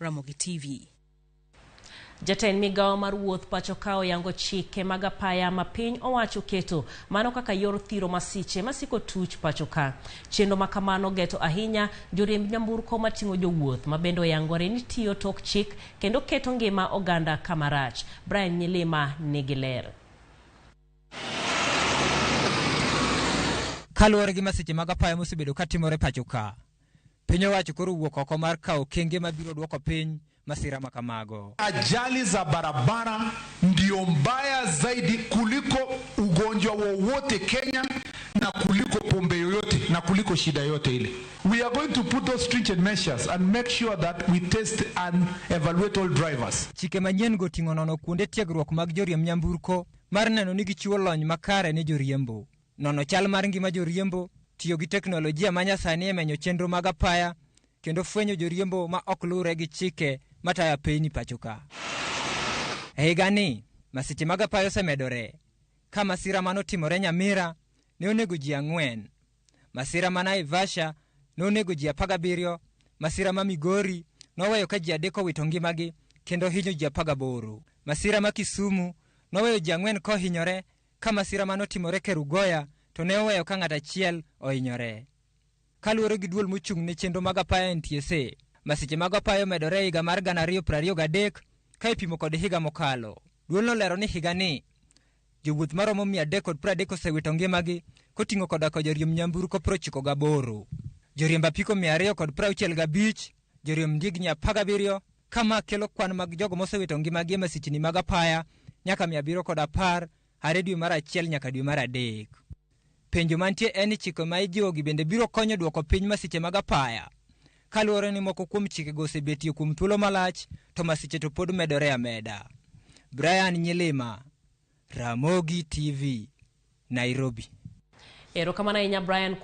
Ramogi TV. Jatend Migao mar wuoth pacho ka oyango chike mag apaya ma piny owacho keto mano kaka yor thiro masiche masiko tuch pacho ka. Chenro ma kamano geto ahinya joriemb nyamburko mating'o jowuoth ma bende oyangore ni tiyo tok chik kendo keto ngima oganda kamarach. Brian Nyilima nigi ler. Kaluwore gi masiche mag apaya mosebedo katimore pacho ka, piny owacho koro wuok oko mar kawo okenge mabiro duoko piny masira makamago. Ajali za barabara ndio mbaya zaidi kuliko ugonjwa wowote Kenya na kuliko pombe yoyote na kuliko shida yote ile. We are going to put those stringent measures and make sure that we test and evaluate all drivers. Chike manyien go ting'o nono kuonde tiegruok mag joriemb nyamburko mar neno ni gichiwo lony makare ne joriembo. Nono chal mar ngima joriembo, tiyo gi teknolojia manyasani e menyo chenro mag apaya kendo fwenyo joriembo ma ok lure gi chike mataya piny pacho ka. E higani, masiche mag apaya osemedore. Ka masira manotimore Nyamira ne onego ji 4, masira ma Naivasha ne onego ji 17, masira ma Migori noweyo ka ji 3 owito ngimagi kendo hinyo ji 18, masira ma Kisumu noweyo ji 4 kohinyore, ka masira manotimore Kerugoya to ne oweyo ka ng'at achiel ohinyore. Kaluwore gi duol mochung' ne chenro mag apaya NTSA, masiche mag apaya medore higa mar 2023 ka ipimo kod higa mokalo. Duol nolero ni higani jowuoth maromo 330 osewito ngimagi koting'o koda ka joriemb nyamburko 98, joriemb apiko 265, joriemb ndigni 17, kama kelo kwan mag jogo mosewito ngimagi e masichni mag apaya nyaka 710 hare dwe mar 1 nyaka dwe mar 3. Penjo mantie en ni chike ma ijiwogi bende biro konyo duoko piny masiche mag apaya. Kaluwore ni moko kuom chikego osebetie kuom thuolo malach to masiche to pod medore ameda. Brian Nyilima, Ramogi TV, Nairobi. Erokamano ahinya Brian.